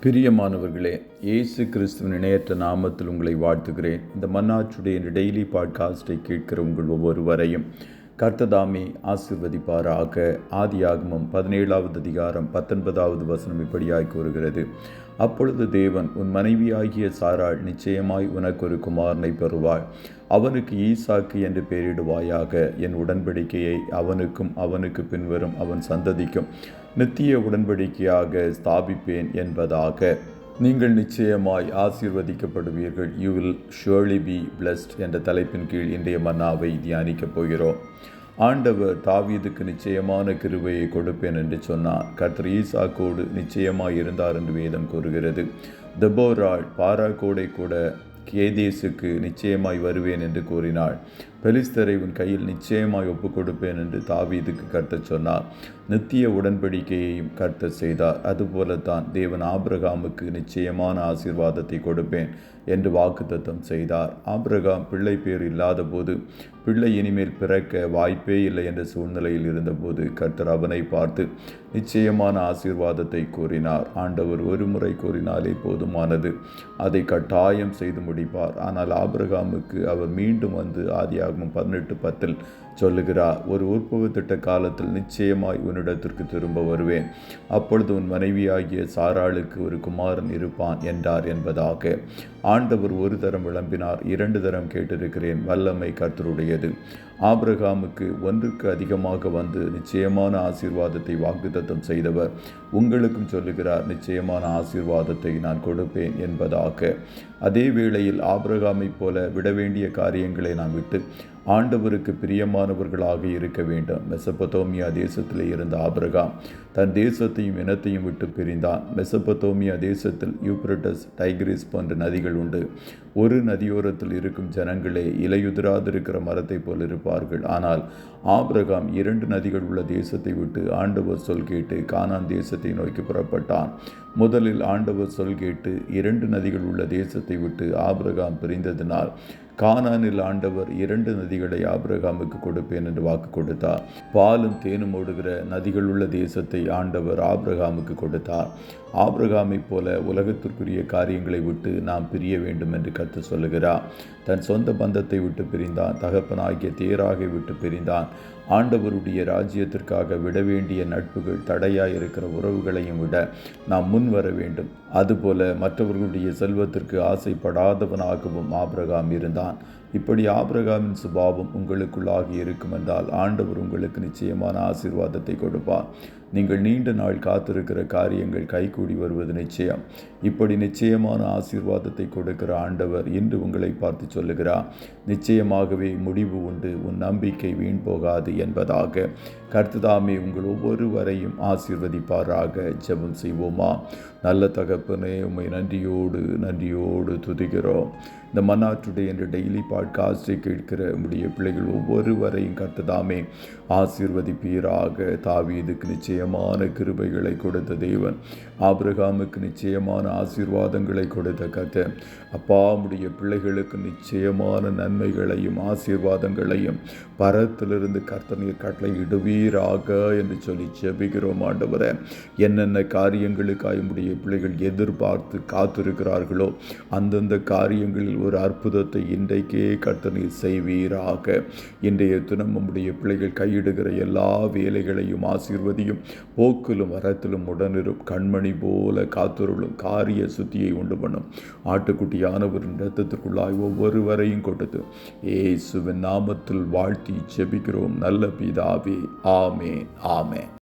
பிரியமானவர்களே, இயேசு கிறிஸ்துவின் இணையற்ற நாமத்தில் உங்களை வாழ்த்துகிறேன். இந்த மன்னாச்சுடைய டெய்லி பாட்காஸ்டை கேட்கிற உங்கள் ஒவ்வொருவரையும் கர்த்ததாமே ஆசீர்வதிப்பாராக. ஆதியாகமம் 17வது அதிகாரம் 19வது வசனம் இப்படியாய் கூறுகிறது: அப்பொழுது தேவன், உன் மனைவியாகிய சாராள் நிச்சயமாய் உனக்கு ஒரு குமாரனை பெறுவாள். அவனுக்கு ஈசாக்கு என்று பெயரிடுவாயாக. என் உடன்படிக்கையை அவனுக்கும் அவனுக்கு பின்வரும் அவன் சந்ததிக்கும் நித்திய உடன்படிக்கையாக ஸ்தாபிப்பேன் என்பதாக. நீங்கள் நிச்சயமாய் ஆசீர்வதிக்கப்படுவீர்கள். You will surely be blessed என்ற தலைப்பின் கீழ் இன்றைய மன்னாவை தியானிக்கப் போகிறோம். ஆண்டவர் தாவீதுக்கு நிச்சயமான கிருபையை கொடுப்பேன் என்று சொன்னார். கர்த்தர் ஈசாக்கோடு நிச்சயமாய் இருந்தார் என்று வேதம் கூறுகிறது. தெபோராள் பாராக்கோடை கூட கேதேசுக்கு நிச்சயமாய் வருவேன் என்று கூறினாள். பெலிஸ்தரை உன் கையில் நிச்சயமாய் ஒப்புக் கொடுப்பேன் என்று தாவீதுக்கு கர்த்தர் சொன்னார். நித்திய உடன்படிக்கையையும் கர்த்தர் செய்தார். அதுபோலத்தான் தேவன் ஆபிரகாமுக்கு நிச்சயமான ஆசீர்வாதத்தை கொடுப்பேன் என்று வாக்குத்தத்தம் செய்தார். ஆபிரகாம் பிள்ளை பேர் இல்லாத போது, பிள்ளை இனிமேல் பிறக்க வாய்ப்பே இல்லை என்ற சூழ்நிலையில் இருந்தபோது கர்த்தர் அவனை பார்த்து நிச்சயமான ஆசீர்வாதத்தை கூறினார். ஆண்டவர் ஒரு முறை கூறினாலே போதுமானது, அதை கட்டாயம் செய்து முடிப்பார். ஆனால் ஆபிரகாமுக்கு அவர் மீண்டும் வந்து ஆதியாகமம் 18:10 சொல்லுகிறார்: ஒரு உற்பவு திட்ட காலத்தில் நிச்சயமாய் உன்னிடத்திற்கு திரும்ப வருவேன். அப்பொழுது உன் மனைவியாகிய சாராளுக்கு ஒரு குமாரன் இருப்பான் என்றார் என்பதாக. ஆண்டவர் ஒரு தரம் விளம்பினார், 2 தரம் கேட்டிருக்கிறேன். வல்லமை கர்த்தருடையது. ஆபிரகாமுக்கு ஒன்றுக்கு அதிகமாக வந்து நிச்சயமான ஆசீர்வாதத்தை வாக்குத்தத்தம் செய்தவர் உங்களுக்கும் சொல்லுகிறார், நிச்சயமான ஆசீர்வாதத்தை நான் கொடுப்பேன் என்பதாக. அதே வேளையில் ஆபிரகாமைப் போல விட வேண்டிய காரியங்களை நாம் விட்டு ஆண்டவருக்கு பிரியமானவர்களாக இருக்க வேண்டும். மெசொப்பொத்தேமியா தேசத்திலே இருந்த ஆபிரகாம் தன் தேசத்தையும் இனத்தையும் விட்டு பிரிந்தான். மெசொப்பொத்தேமியா தேசத்தில் யூப்ரட்டஸ், டைகிரிஸ் போன்ற நதிகள் உண்டு. ஒரு நதியோரத்தில் இருக்கும் ஜனங்களே இலையுதிராதிருக்கிற மரத்தை போல் இருப்பார்கள். ஆனால் ஆபிரகாம் 2 நதிகள் உள்ள தேசத்தை விட்டு ஆண்டவர் சொல் கேட்டு கானான் தேசத்தை நோக்கி புறப்பட்டான். முதலில் ஆண்டவர் சொல் கேட்டு 2 நதிகள் உள்ள தேசத்தை விட்டு ஆபிரகாம் பிரிந்ததினால் கானானில் ஆண்டவர் 2 நதிகளை ஆபிரகாமுக்கு கொடுப்பேன் என்று வாக்கு கொடுத்தார். பாலும் தேனும் ஓடுகிற நதிகள் உள்ள தேசத்தை ஆண்டவர் ஆபிரகாமுக்கு கொடுத்தார். ஆபிரகாமைப் போல உலகத்திற்குரிய காரியங்களை விட்டு நாம் பிரிய வேண்டும் என்று கர்த்தர் சொல்லுகிறார். தன் சொந்த பந்தத்தை விட்டு பிரிந்தான். தகப்பனாகிய தேராகை விட்டு பிரிந்தான். ஆண்டவருடைய ராஜ்யத்திற்காக விட வேண்டிய நட்புகள், தடையாய் இருக்கிற உறவுகளையும் விட நாம் முன் வர வேண்டும். அதுபோல மற்றவர்களுடைய செல்வத்திற்கு ஆசைப்படாதவனாகவும் ஆபிரகாம் இருந்தான். இப்படி ஆபிரகாமின் சுபாவம் உங்களுக்குள்ளாக இருக்கும் என்றால் ஆண்டவர் உங்களுக்கு நிச்சயமான ஆசீர்வாதத்தை கொடுப்பார். நீங்கள் நீண்ட நாள் காத்திருக்கிற காரியங்கள் கைகூடி வருவது நிச்சயம். இப்படி நிச்சயமான ஆசீர்வாதத்தை கொடுக்கிற ஆண்டவர் இன்று உங்களை பார்த்து சொல்லுகிறார், நிச்சயமாகவே முடிவு உண்டு, உன் நம்பிக்கை வீண் போகாது என்பதாக. கர்த்ததாமே உங்கள் ஒவ்வொருவரையும் ஆசீர்வதிப்பாராக. ஜெபம் செய்வோமா? நல்ல தகப்பனே, உம்மை நன்றியோடு துதிக்கிறோம். இந்த மன்னாட்டுடைய என்ற டெய்லி பாட்காஸ்டை கேட்கிற உம்முடைய பிள்ளைகள் ஒவ்வொருவரையும் கர்த்ததாமே ஆசீர்வதிப்பீராக. தாவீதுக்கு நிச்சயமான கிருபைகளை கொடுத்த தேவன் ஆபிரகாமுக்கு நிச்சயமான ஆசீர்வாதங்களை கொடுத்த கர்த்தர் அப்பா, உம்முடைய பிள்ளைகளுக்கு நிச்சயமான நன்மைகளையும் ஆசீர்வாதங்களையும் பரத்திலிருந்து கர்த்தர் நீர் கட்டளை இடுவீராக என்று சொல்லி ஜெபிக்கிறோம். ஆண்டவரே, என்னென்ன காரியங்களுக்காக உம்முடைய பிள்ளைகள் எதிர்பார்த்து காத்திருக்கிறார்களோ அந்தந்த காரியங்களில் ஒரு அற்புதத்தை இன்றைக்கே கர்த்தர் நீர் செய்வீராக. இன்றைய தினம் நம்முடைய பிள்ளைகள் கையிடுகிற எல்லா வேலைகளையும் ஆசீர்வதியும். போக்கிலும் வரத்திலும் உடனிரும். கண்மணி போல காத்துருளும். காரிய சுத்தியை உண்டு பண்ணும். ஆட்டுக்குட்டியானவரின் இரத்தத்திற்குள்ளாய் ஒவ்வொருவரையும் கொடுத்து இயேசுவின் நாமத்தில் வாழ்த்தி ஜெபிக்கிறோம் நல்ல பிதாவே. ஆமென்.